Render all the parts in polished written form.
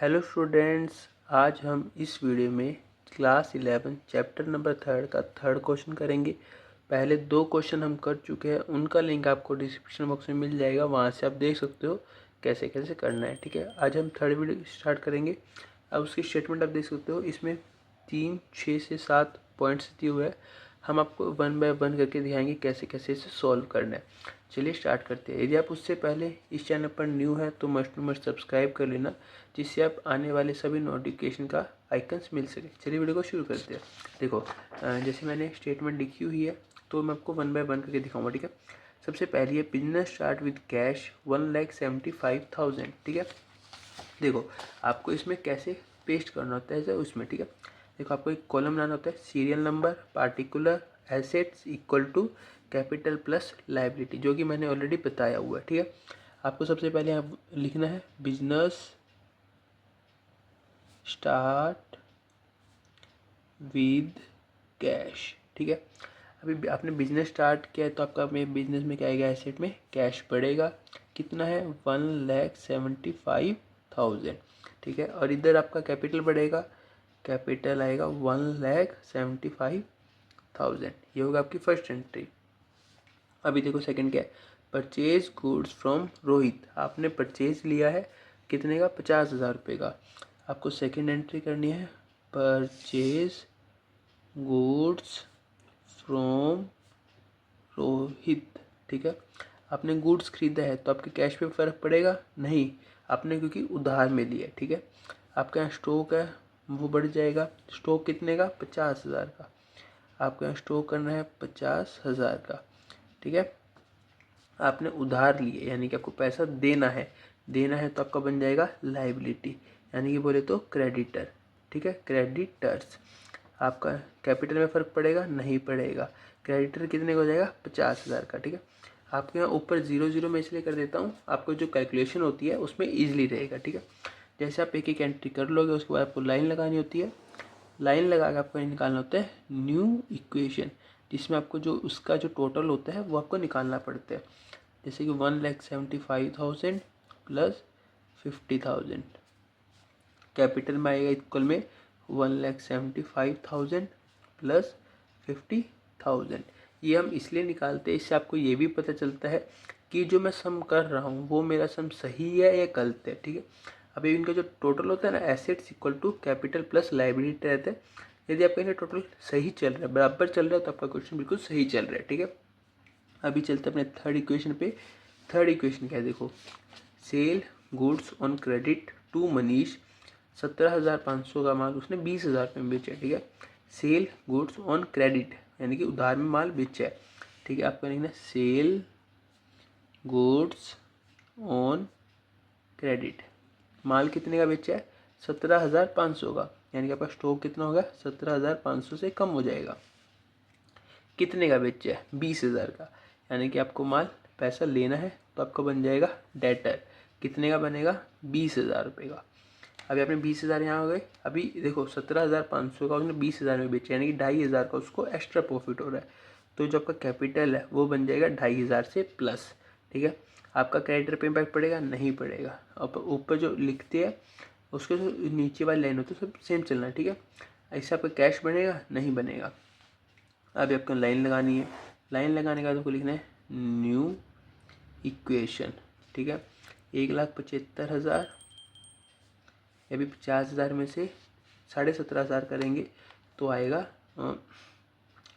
Hello students, आज हम इस वीडियो में क्लास 11 चैप्टर नंबर 3 का थर्ड क्वेश्चन करेंगे। पहले 2 क्वेश्चन हम कर चुके हैं, उनका लिंक आपको डिस्क्रिप्शन बॉक्स में मिल जाएगा, वहां से आप देख सकते हो कैसे कैसे करना है। ठीक है, आज हम थर्ड वीडियो स्टार्ट करेंगे। अब उसकी स्टेटमेंट आप देख सकते हो, इसमें 3, 6 से 7 पॉइंट्स दिए हुए हैं। हम आपको वन बाय वन करके दिखाएंगे कैसे कैसे इसे सॉल्व करना है। चलिए स्टार्ट करते हैं। यदि आप उससे पहले इस चैनल पर न्यू है तो मस्ट टू मस्ट सब्सक्राइब कर लेना, जिससे आप आने वाले सभी नोटिफिकेशन का आइकन्स मिल सके। चलिए वीडियो को शुरू करते हैं। देखो, जैसे मैंने स्टेटमेंट लिखी हुई है तो मैं आपको वन बाय वन करके दिखाऊंगा। ठीक है, सबसे पहली है बिजनेस स्टार्ट विद कैश 1,75,000। ठीक है, देखो आपको इसमें कैसे पेस्ट करना होता है जैसे उसमें। ठीक है, देखो आपको एक कॉलम बनाना होता है, serial number, particular, assets equal to capital plus liability, जो कि मैंने ऑलरेडी बताया हुआ है। ठीक है, आपको सबसे पहले यहाँ लिखना है बिजनेस स्टार्ट विद कैश। ठीक है, अभी आपने बिजनेस स्टार्ट किया है तो आपका बिजनेस में क्या आएगा, एसेट में कैश बढ़ेगा। कितना है, 1,75,000। ठीक है, और इधर आपका कैपिटल बढ़ेगा, कैपिटल आएगा 1,75,000। ये होगा आपकी फर्स्ट एंट्री। अभी देखो सेकंड क्या है, परचेज गुड्स फ्रॉम रोहित। आपने परचेज लिया है कितने का, 50,000 रुपये का। आपको सेकंड एंट्री करनी है, परचेज गुड्स फ्रॉम रोहित। ठीक है, आपने गुड्स खरीदा है तो आपके कैश पे फर्क पड़ेगा नहीं, आपने क्योंकि उधार में लिया है। ठीक है, आपके यहाँ स्टॉक है वो बढ़ जाएगा। स्टॉक कितने का, 50,000 का। आपको यहाँ स्टॉक करना है 50,000 का। ठीक है, आपने उधार लिए यानी कि आपको पैसा देना है, तो आपका बन जाएगा लाइबिलिटी, यानी कि बोले तो क्रेडिटर। ठीक है, क्रेडिटर्स। आपका कैपिटल में फ़र्क पड़ेगा नहीं पड़ेगा। क्रेडिटर कितने का हो जाएगा, 50,000 का। ठीक है, आपके यहाँ ऊपर 0 मैं इसलिए कर देता हूँ, आपको जो कैलकुलेशन होती है उसमें ईजिली रहेगा। ठीक है, जैसे आप एक एक एंट्री कर लोगे उसके बाद आपको लाइन लगानी होती है। लाइन लगा के आपको निकालना होता है न्यू इक्वेशन, जिसमें आपको जो उसका जो टोटल होता है वो आपको निकालना पड़ता है। जैसे कि 1,75,000 प्लस 50,000, कैपिटल में आएगा इक्वल में 1,75,000 प्लस 50,000। ये हम इसलिए निकालते हैं, इससे आपको ये भी पता चलता है कि जो मैं सम कर रहा हूँ वो मेरा सम सही है या गलत है। ठीक है, अभी इनका जो टोटल होता है ना, assets equal to capital plus liability रहता है। यदि आपका इनका टोटल सही चल रहा है, बराबर चल रहा है, तो आपका क्वेश्चन बिल्कुल सही चल रहा है। ठीक है, अभी चलते अपने थर्ड इक्वेशन पे। थर्ड इक्वेशन क्या है, देखो sell goods on credit to Manish. 17,500 का माल उसने 20,000 रुपये में बेचा है। ठीक है, सेल गुड्स ऑन क्रेडिट यानी कि उधार में माल बेचा है। ठीक है, आपका लिखना सेल गुड्स ऑन क्रेडिट, माल कितने का बेचा है, 17,500 का, यानी कि आपका स्टॉक कितना होगा, 17,500 से कम हो जाएगा। कितने का बेचा है, 20,000 का, यानी कि आपको माल पैसा लेना है तो आपका बन जाएगा डेटर। कितने का बनेगा, 20,000 रुपये का। अभी आपने 20,000 यहाँ हो गए। अभी देखो 17,500 का उसने 20,000 में बेचा, यानी कि 2,500 का उसको एक्स्ट्रा प्रॉफिट हो रहा है। तो जो आपका कैपिटल है वो बन जाएगा 2,500 से प्लस। ठीक है, आपका क्रेडिटर पे इम्पैक्ट पड़ेगा नहीं पड़ेगा। अब ऊपर जो लिखते हैं उसके जो नीचे वाली लाइन होती है सब सेम चलना है। ठीक है, ऐसे आपका कैश बनेगा नहीं बनेगा। अभी आपको लाइन लगानी है, लाइन लगाने का आपको लिखना है न्यू इक्वेशन। ठीक है, 1,75,000, अभी 50,000 में से 17,500 करेंगे तो आएगा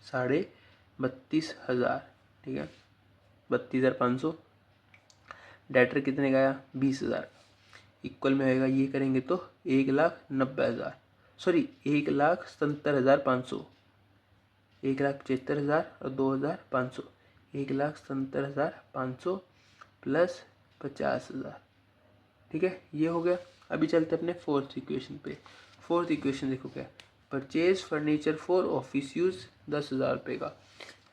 32,500। ठीक है, 32,500। डेटर कितने का आया, 20,000। इक्वल में आएगा, ये करेंगे तो 1,90,000, सॉरी 1,70,500। 1,75,000 और 2,500, 1,70,500 प्लस 50,000। ठीक है, ये हो गया। अभी चलते अपने फोर्थ इक्वेशन पे। फोर्थ इक्वेशन देखो क्या, purchase furniture for office use 10,000 रुपये का,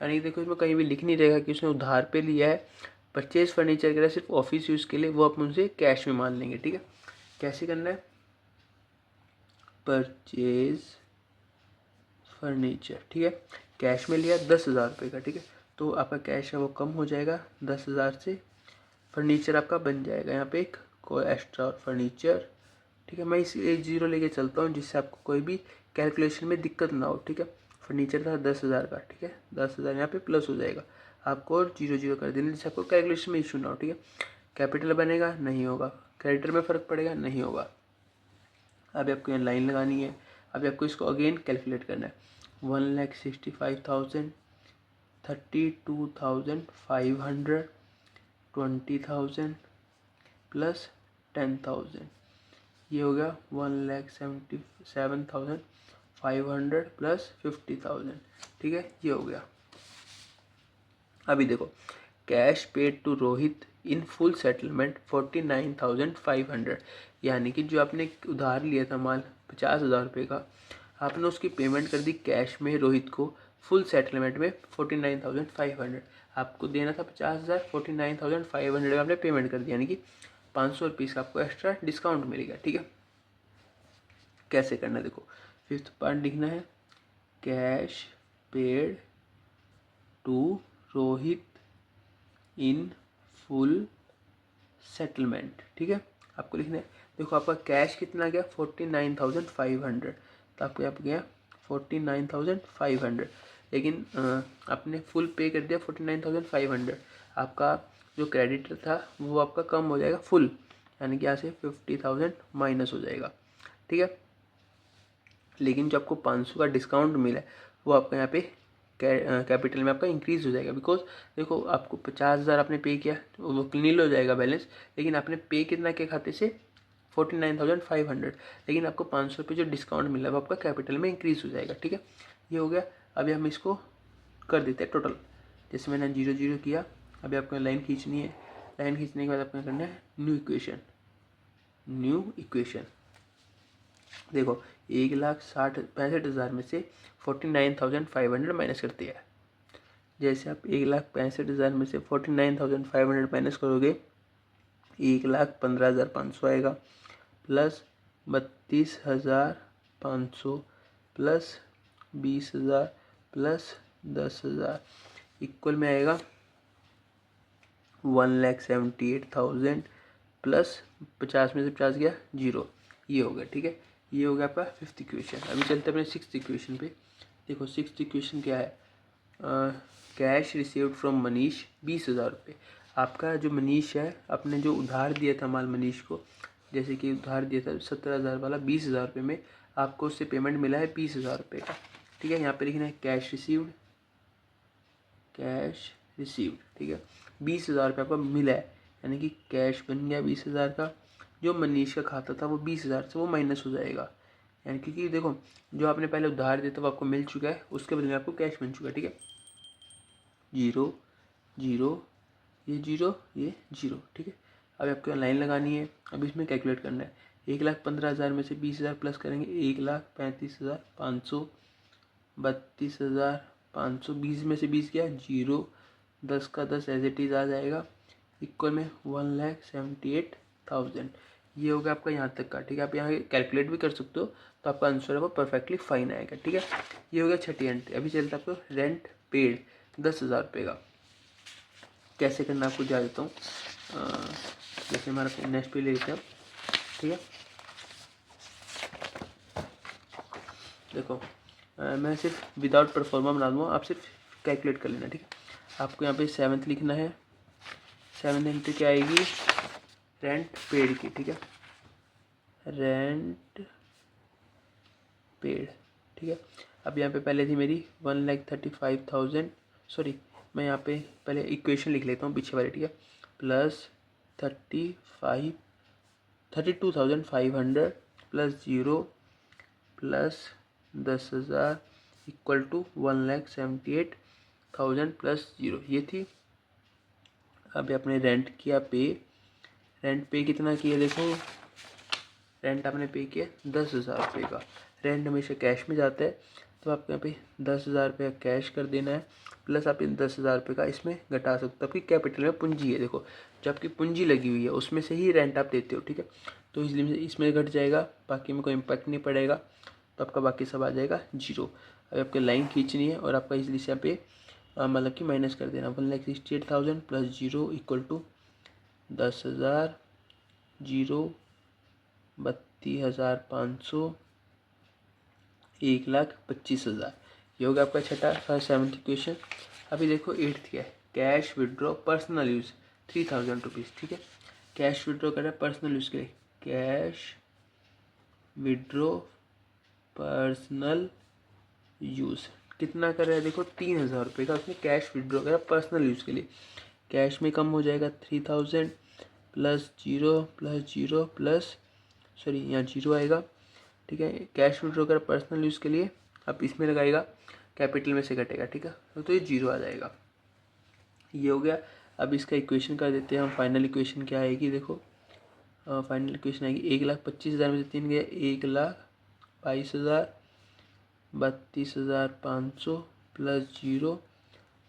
यानी देखो इसमें कहीं भी लिख नहीं रहेगा कि उसने उधार पे लिया है। परचेज फर्नीचर के लिए सिर्फ ऑफिस यूज़ के लिए, वो अपन उनसे कैश में मान लेंगे। ठीक है, कैसे करना है, परचेज फर्नीचर। ठीक है, कैश में लिया 10,000 रुपये का। ठीक है, तो आपका कैश है वो कम हो जाएगा 10,000 से, फर्नीचर आपका बन जाएगा यहाँ पे एक कोई एक्स्ट्रा फर्नीचर ठीक है। मैं इस एक जीरो लेके चलता हूँ जिससे आपको कोई भी कैलकुलेशन में दिक्कत ना हो, ठीक है। फर्नीचर था 10,000 का, ठीक है, 10,000 यहाँ पे प्लस हो जाएगा आपको, और जीरो जीरो कर देना जिससे आपको कैलकुलेशन में इशू ना हो, ठीक है। कैपिटल बनेगा नहीं होगा, क्रेडिटर में फ़र्क पड़ेगा नहीं होगा। अभी आपको यहाँ लाइन लगानी है। अभी आपको इसको अगेन कैलकुलेट करना है। 1,65,000, 32,500, 20,000 प्लस 10,000, ये हो गया 1,77,500 प्लस 50,000, ठीक है, ये हो गया। अभी देखो, cash paid to Rohit in full settlement 49,500, यानी कि जो आपने उधार लिया था माल 50,000 रुपये का, आपने उसकी पेमेंट कर दी कैश में रोहित को फुल सेटलमेंट में 49,500। आपको देना था 50,000, 49,500 आपने पेमेंट कर दिया, यानी कि 500 रुपीज़ का आपको एक्स्ट्रा डिस्काउंट मिलेगा, ठीक है। कैसे करना है देखो, फिफ्थ पार्ट लिखना है, cash paid to Rohit in full settlement, ठीक है, आपको लिखना है। देखो आपका कैश कितना गया 49,500, तो आपको यहाँ पे गया 49,500, लेकिन आपने फुल पे कर दिया 49,500। आपका जो क्रेडिटर था वो आपका कम हो जाएगा फुल, यानी कि यहाँ से 50,000 माइनस हो जाएगा, ठीक है। लेकिन जो आपको 500 का डिस्काउंट मिला है वो आपका यहाँ पे कैपिटल में आपका इंक्रीज़ हो जाएगा। बिकॉज देखो आपको 50,000 आपने पे किया तो वो नील हो जाएगा बैलेंस, लेकिन आपने पे कितना के खाते से 49,500, लेकिन आपको 500 रुपये जो डिस्काउंट मिला है वो आपका कैपिटल में इंक्रीज़ हो जाएगा, ठीक है, ये हो गया। अभी हम इसको कर देते हैं टोटल, जैसे मैंने 0 0 किया। अभी आपको लाइन खींचनी है, लाइन खींचने के बाद आपको करना है न्यू इक्वेशन। देखो 1,65,000 में से 49,500 माइनस करते हैं। जैसे आप 1,65,000 में से 49,500 माइनस करोगे 1,15,500 आएगा, प्लस 32,500 प्लस 20,000 प्लस 10,000 इक्वल में आएगा 1,78,000 प्लस 50 में से 50 गया 0, ये हो गया, ठीक है, ये हो गया आपका फिफ्थ इक्वेशन। अभी चलते हैं अपने सिक्स्थ इक्वेशन पे। देखो सिक्स्थ इक्वेशन क्या है, कैश रिसीव्ड फ्रॉम मनीष 20,000 रुपये। आपका जो मनीष है, आपने जो उधार दिया था माल मनीष को, जैसे कि उधार दिया था 17,000 वाला 20,000 रुपये में, आपको उससे पेमेंट मिला है 20,000 रुपये का, ठीक है। यहाँ पे लिखना है कैश रिसीव्ड, ठीक है, 20,000 रुपये आपको मिला है, यानी कि कैश बन गया 20,000 का। जो मनीष का खाता था वो 20,000 से वो माइनस हो जाएगा, यानी क्योंकि देखो जो आपने पहले उधार दिया था वो आपको मिल चुका है, उसके बदले में आपको कैश बन चुका है, ठीक है। 0 0 ये 0 ये 0, ठीक है। अब आपको लाइन लगानी है। अब इसमें कैलकुलेट करना है, 1,15,000 में से 20,000 प्लस करेंगे 1,35,500, 32,500, 20 में से 20 गया 0, 10 का 10 एज इट इज़ आ जाएगा, इक्वल में 1,78,000। ये हो गया आपका यहाँ तक का, ठीक है। आप यहाँ कैलकुलेट भी कर सकते हो, तो आपका आंसर है वो परफेक्टली फाइन आएगा, ठीक है। ये हो गया छठी एंट्री। अभी चलता है आपको रेंट पेड 10,000 रुपये का। कैसे करना आपको जा देता हूँ, जैसे हमारा नेक्स्ट पे ले लेते हैं, ठीक है। देखो मैं सिर्फ विदाउट परफॉर्मा बना दूँगा, आप सिर्फ कैलकुलेट कर लेना, ठीक है। आपको यहाँ पे 7th लिखना है। 7th एंट्री क्या आएगी, रेंट पेड की, ठीक है, रेंट पेड, ठीक है। अब यहाँ पे पहले थी मेरी 1,35,000, सॉरी मैं यहाँ पे पहले इक्वेशन लिख लेता हूँ पीछे वाली, ठीक है, plus 32,500 plus 0 plus 10,000 equal to 1,78,000 plus 0, ये थी। अभी आपने रेंट किया पे, रेंट पे कितना किया, देखो रेंट आपने पे किया 10,000 रुपये का। रेंट हमेशा कैश में जाता है, तो आपको यहाँ पे 10,000 रुपये कैश कर देना है, प्लस आप इन 10,000 रुपये का इसमें घटा सकते हो। आपकी कैपिटल में पूंजी है, देखो जो आपकी पूंजी लगी हुई है उसमें से ही रेंट आप देते हो, ठीक है, तो इसलिए इसमें घट जाएगा, बाकी में कोई इम्पैक्ट नहीं पड़ेगा, तो आपका बाकी सब आ जाएगा 0। अब आपकी लाइन खींचनी है और आपका इसलिए यहाँ पे मतलब कि माइनस कर देना, 1,68,000 प्लस 0 इक्वल टू 10,000, 0 32,500, 1,25,000। ये होगा आपका छठा 7th इक्वेशन। अभी देखो 8th क्या है, cash withdraw personal use 3,000 rupees. ठीक है, कैश विड्रॉ कर रहा है पर्सनल यूज़ के लिए, कैश विड्रॉ पर्सनल यूज़ कितना कर रहा है, देखो 3,000 रुपये का उसने कैश विड्रॉ करा पर्सनल यूज़ के लिए। कैश में कम हो जाएगा 3,000 प्लस जीरो प्लस सॉरी यहाँ जीरो आएगा। ठीक है, कैश विड्रॉ करा पर्सनल यूज़ के लिए, अब इसमें लगाएगा कैपिटल में से घटेगा। ठीक है, तो ये जीरो आ जाएगा। ये हो गया। अब इसका इक्वेशन कर देते हैं हम। फाइनल इक्वेशन क्या आएगी, देखो फाइनल इक्वेशन आएगी 1,25,000 में से 3 गया, 1,22,000, 32,500 plus zero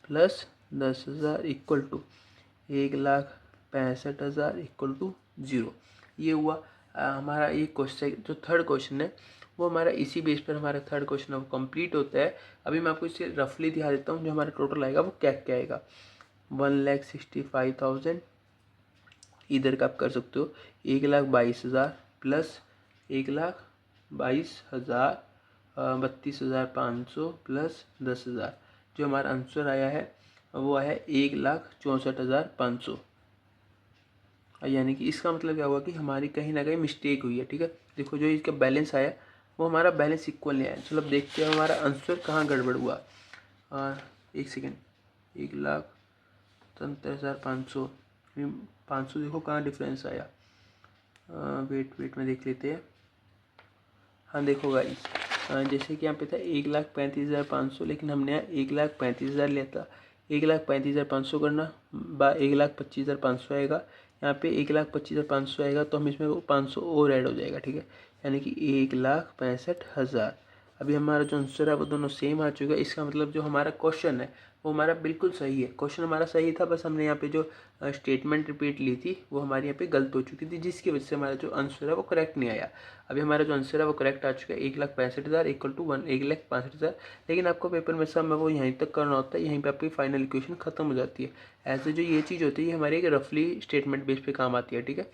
plus 10,000 equal to 1,65,000 equal to zero. ये हुआ हमारा ये क्वेश्चन। जो थर्ड क्वेश्चन है वो हमारा इसी बेस पर हमारा थर्ड क्वेश्चन है वो कंप्लीट होता है। अभी मैं आपको इसे रफली दिखा देता हूँ जो हमारा टोटल आएगा वो क्या क्या आएगा। 1,65,000 इधर का आप कर सकते हो 1,22,000 प्लस 1,22,000 32,500 प्लस 10,000। जो हमारा आंसर आया है वो आया 1,64,500। यानी कि इसका मतलब क्या हुआ कि हमारी कहीं ना कहीं मिस्टेक हुई है। ठीक है, देखो जो इसका बैलेंस आया वो हमारा बैलेंस इक्वल नहीं आया। चलो अब देखते हैं हमारा आंसर कहाँ गड़बड़ हुआ। एक सेकेंड, 1,73,500 500 देखो कहाँ डिफरेंस आया। वेट में देख लेते हैं। हाँ देखो गाइस, जैसे कि यहाँ पे था 1,35,500 लेकिन हमने यहाँ 1,35,000 लिया था। 1,35,500 करना 1,25,500 आएगा। यहाँ पे 1,25,500 आएगा तो हम इसमें 500 और ऐड हो जाएगा। ठीक है, यानी कि 1,65,000। अभी हमारा जो आंसर है वो दोनों सेम आ चुका है। इसका मतलब जो हमारा क्वेश्चन है वो हमारा बिल्कुल सही है। क्वेश्चन हमारा सही था, बस हमने यहाँ पे जो स्टेटमेंट रिपीट ली थी वो हमारे यहाँ पे गलत हो चुकी थी, जिसकी वजह से हमारा जो आंसर है वो करेक्ट नहीं आया। अभी हमारा जो आंसर है वो करेक्ट आ चुका है 1,65,000 इक्वल टू 1,65,000। लेकिन आपको पेपर में सब में वो यहीं तक करना होता है, यहीं पे आपकी फाइनल इक्वेशन खत्म हो जाती है। ऐसे जो ये चीज़ होती है ये हमारी एक रफली स्टेटमेंट बेस पे काम आती है। ठीक है,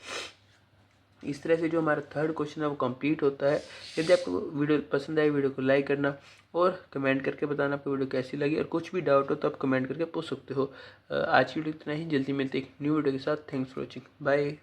इस तरह से जो हमारा थर्ड क्वेश्चन है वो कंप्लीट होता है। यदि आपको वीडियो पसंद आए वीडियो को लाइक करना और कमेंट करके बताना आपको वीडियो कैसी लगी, और कुछ भी डाउट हो तो आप कमेंट करके पूछ सकते हो। आज की वीडियो इतना ही, जल्दी मिलते हैं एक न्यू वीडियो के साथ। Thanks for watching, bye.